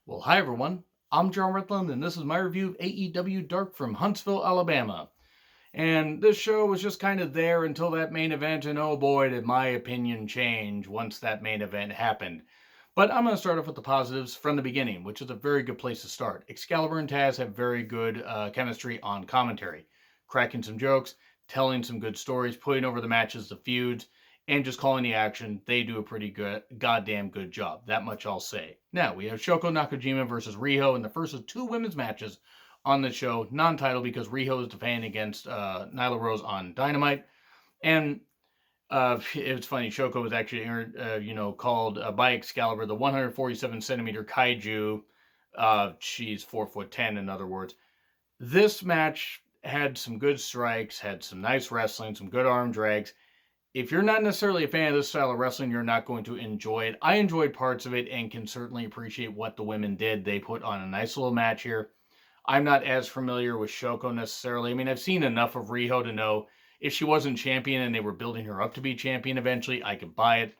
Well, hi everyone. I'm John Ritland, and this is my review of AEW Dark from Huntsville, Alabama. And this show was just kind of there until that main event, and oh boy, did my opinion change once that main event happened. But I'm going to start off with the positives from the beginning, which is a very good place to start. Excalibur and Taz have very good chemistry on commentary, cracking some jokes, telling some good stories, putting over the matches, the feuds, and just calling the action. They do a pretty good, goddamn good job. That much I'll say. Now, we have Shoko Nakajima versus Riho in the first of two women's matches on the show, non-title, because Riho is defending against Nyla Rose on Dynamite. And it was funny. Shoko was actually, called by Excalibur the 147 centimeter kaiju. She's 4'10", in other words. This match had some good strikes, had some nice wrestling, some good arm drags. If you're not necessarily a fan of this style of wrestling, you're not going to enjoy it. I enjoyed parts of it and can certainly appreciate what the women did. They put on a nice little match here. I'm not as familiar with Shoko necessarily. I mean, I've seen enough of Riho to know if she wasn't champion and they were building her up to be champion eventually, I could buy it.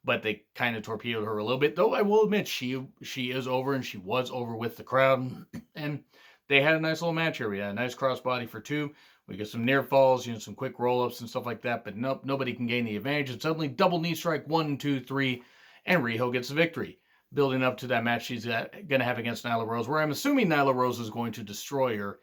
But they kind of torpedoed her a little bit. Though I will admit she is over, and she was over with the crowd. And they had a nice little match here. We had a nice crossbody for two. We get some near falls, some quick roll ups and stuff like that. But nope, nobody can gain the advantage. And suddenly double knee strike 1, 2, 3, and Riho gets the victory, building up to that match she's going to have against Nyla Rose, where I'm assuming Nyla Rose is going to destroy her.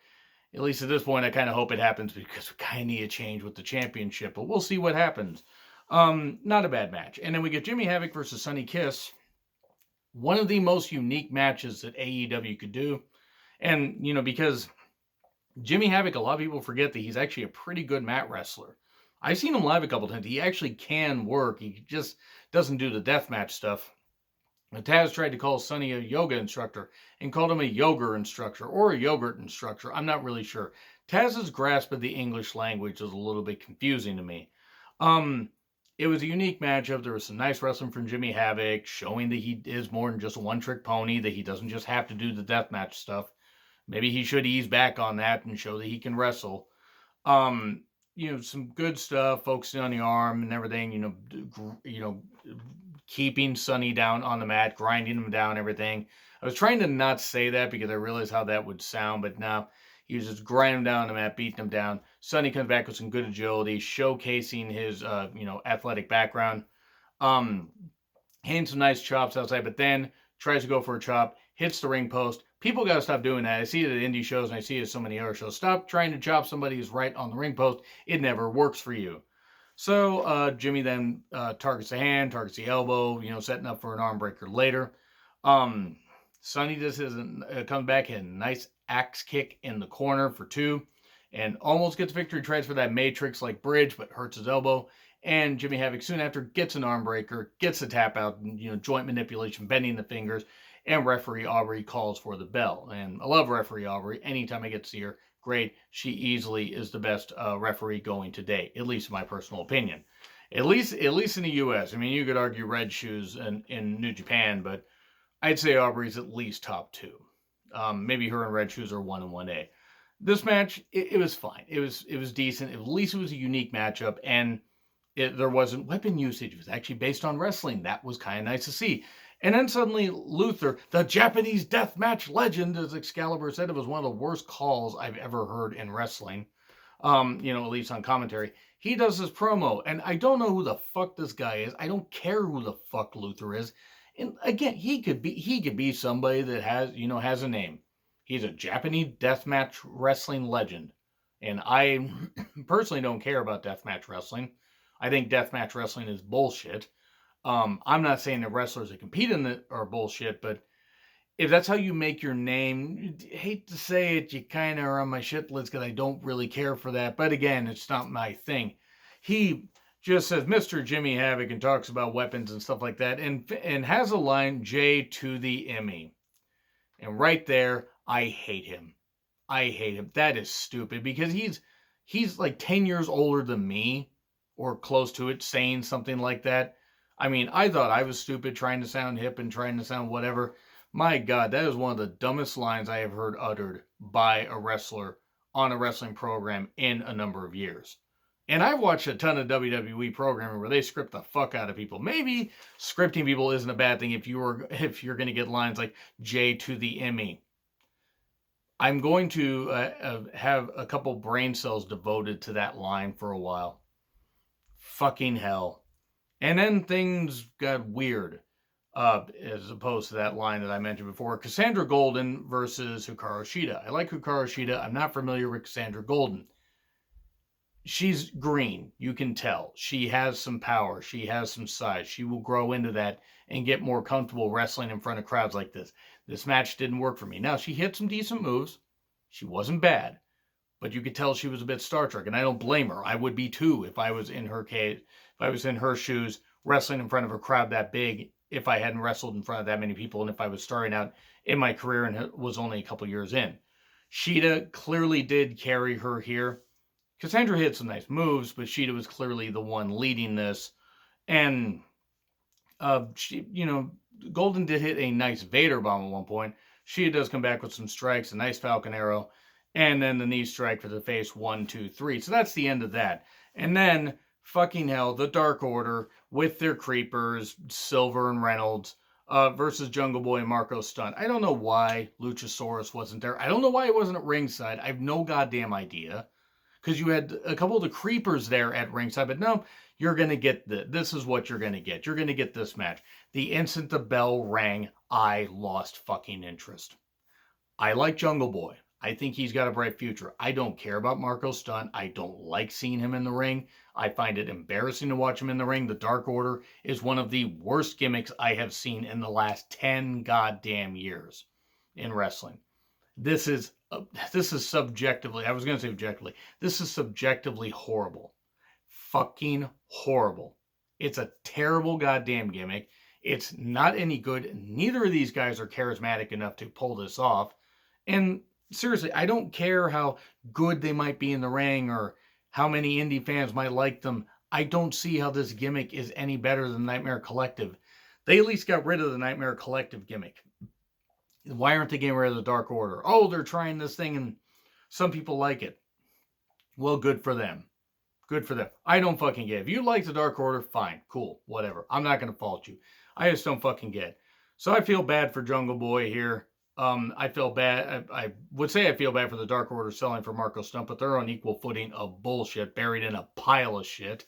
At least at this point, I kind of hope it happens because we kind of need a change with the championship, but we'll see what happens. Not a bad match. And then we get Jimmy Havoc versus Sonny Kiss. One of the most unique matches that AEW could do. And, because Jimmy Havoc, a lot of people forget that he's actually a pretty good mat wrestler. I've seen him live a couple times. He actually can work. He just doesn't do the deathmatch stuff. Taz tried to call Sonny a yoga instructor and called him a yoga instructor or a yogurt instructor. I'm not really sure. Taz's grasp of the English language is a little bit confusing to me. It was a unique matchup. There was some nice wrestling from Jimmy Havoc, showing that he is more than just a one-trick pony, that he doesn't just have to do the deathmatch stuff. Maybe he should ease back on that and show that he can wrestle. Some good stuff, focusing on the arm and everything, keeping Sonny down on the mat, grinding him down, everything. I was trying to not say that because I realized how that would sound, but no, he was just grinding him down on the mat, beating him down. Sonny comes back with some good agility, showcasing his, athletic background. Hitting some nice chops outside, but then tries to go for a chop, hits the ring post. People got to stop doing that. I see it at indie shows and I see it at so many other shows. Stop trying to chop somebody who's right on the ring post. It never works for you. So Jimmy then targets the hand, targets the elbow, setting up for an arm breaker later. Sonny does comes back, hit a nice axe kick in the corner for two, and almost gets victory. Tries for that Matrix-like bridge, but hurts his elbow. And Jimmy Havoc soon after gets an arm breaker, gets the tap out, joint manipulation, bending the fingers, and referee Aubrey calls for the bell. And I love referee Aubrey. Anytime I get to see her, great. She easily is the best referee going today, at least in my personal opinion. At least in the U.S. I mean, you could argue Red Shoes in New Japan, but I'd say Aubrey's at least top two. Maybe her and Red Shoes are 1 and 1A. This match, it was fine. It was decent. At least it was a unique matchup, and there wasn't weapon usage. It was actually based on wrestling. That was kind of nice to see. And then suddenly Luther, the Japanese deathmatch legend, as Excalibur said, it was one of the worst calls I've ever heard in wrestling. At least on commentary. He does this promo, and I don't know who the fuck this guy is. I don't care who the fuck Luther is. And again, he could be somebody that has a name. He's a Japanese deathmatch wrestling legend. And I personally don't care about deathmatch wrestling. I think deathmatch wrestling is bullshit. I'm not saying the wrestlers that compete in it are bullshit, but if that's how you make your name, hate to say it, you kind of are on my shit list because I don't really care for that. But again, it's not my thing. He just says Mr. Jimmy Havoc and talks about weapons and stuff like that, and has a line, J to the Emmy. And right there, I hate him. I hate him. That is stupid because he's like 10 years older than me, or close to it, saying something like that. I mean, I thought I was stupid trying to sound hip and trying to sound whatever. My God, that is one of the dumbest lines I have heard uttered by a wrestler on a wrestling program in a number of years. And I've watched a ton of WWE programming where they script the fuck out of people. Maybe scripting people isn't a bad thing if you're going to get lines like J to the Emmy. I'm going to have a couple brain cells devoted to that line for a while. Fucking hell. And then things got weird, as opposed to that line that I mentioned before. Cassandra Golden versus Hikaru Shida. I like Hikaru Shida. I'm not familiar with Cassandra Golden. She's green. You can tell. She has some power. She has some size. She will grow into that and get more comfortable wrestling in front of crowds like this. This match didn't work for me. Now, she hit some decent moves. She wasn't bad. But you could tell she was a bit Star Trek, and I don't blame her. I would be too if I was in her case, if I was in her shoes, wrestling in front of a crowd that big, if I hadn't wrestled in front of that many people, and if I was starting out in my career and was only a couple years in. Shida clearly did carry her here. Cassandra hit some nice moves, but Shida was clearly the one leading this. And, Golden did hit a nice Vader bomb at one point. Shida does come back with some strikes, a nice Falcon Arrow, and then the knee strike for the face, 1, 2, 3. So that's the end of that. And then, fucking hell, the Dark Order with their creepers, Silver and Reynolds, versus Jungle Boy and Marco Stunt. I don't know why Luchasaurus wasn't there. I don't know why he wasn't at ringside. I have no goddamn idea. Because you had a couple of the creepers there at ringside, but no, you're going to get this is what you're going to get. You're going to get this match. The instant the bell rang, I lost fucking interest. I like Jungle Boy. I think he's got a bright future. I don't care about Marco Stunt. I don't like seeing him in the ring. I find it embarrassing to watch him in the ring. The Dark Order is one of the worst gimmicks I have seen in the last 10 goddamn years in wrestling. This is subjectively, I was going to say objectively, this is subjectively horrible. Fucking horrible. It's a terrible goddamn gimmick. It's not any good. Neither of these guys are charismatic enough to pull this off. And seriously, I don't care how good they might be in the ring or how many indie fans might like them. I don't see how this gimmick is any better than Nightmare Collective. They at least got rid of the Nightmare Collective gimmick. Why aren't they getting rid of the Dark Order? Oh, they're trying this thing and some people like it. Well, good for them. Good for them. I don't fucking get it. If you like the Dark Order, fine, cool, whatever. I'm not going to fault you. I just don't fucking get it. So I feel bad for Jungle Boy here. I feel bad. I would say I feel bad for the Dark Order selling for Marco Stunt, but they're on equal footing of bullshit buried in a pile of shit.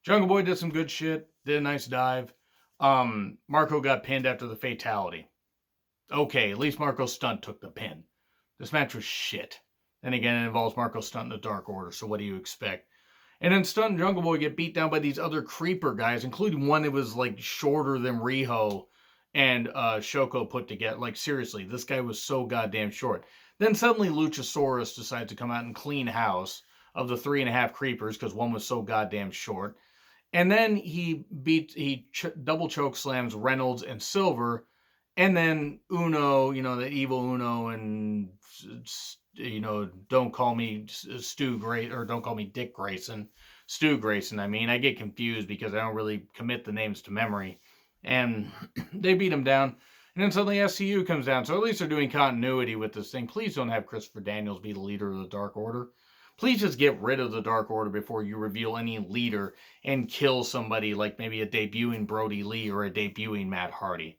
Jungle Boy did some good shit. Did a nice dive. Marco got pinned after the fatality. Okay, at least Marco Stunt took the pin. This match was shit. Then again, it involves Marco Stunt and the Dark Order, so what do you expect? And then Stunt and Jungle Boy get beat down by these other creeper guys, including one that was like shorter than Riho and Shoko put together. Like, seriously, this guy was so goddamn short. Then suddenly Luchasaurus decides to come out and clean house of the 3.5 creepers because one was so goddamn short. And then he double choke slams Reynolds and Silver. And then Uno, the evil Uno, and, don't call me Stu Grayson, or don't call me Dick Grayson. Stu Grayson, I get confused because I don't really commit the names to memory. And they beat him down. And then suddenly SCU comes down. So at least they're doing continuity with this thing. Please don't have Christopher Daniels be the leader of the Dark Order. Please just get rid of the Dark Order before you reveal any leader and kill somebody like maybe a debuting Brody Lee or a debuting Matt Hardy.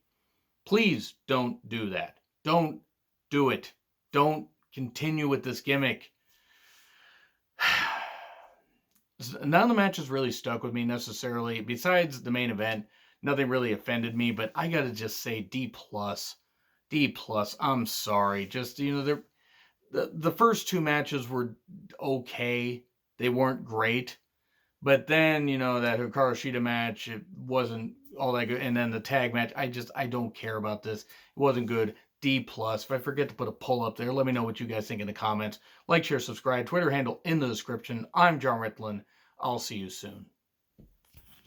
Please don't do that. Don't do it. Don't continue with this gimmick. None of the matches really stuck with me necessarily. Besides the main event, nothing really offended me, but I gotta just say D+. D+. I'm sorry. Just, the first 2 matches were okay. They weren't great. But then, that Hikaru Shida match, it wasn't all that good. And then the tag match, I don't care about this. It wasn't good. D+. If I forget to put a poll up there, let me know what you guys think in the comments. Like, share, subscribe. Twitter handle in the description. I'm John Ritlin. I'll see you soon.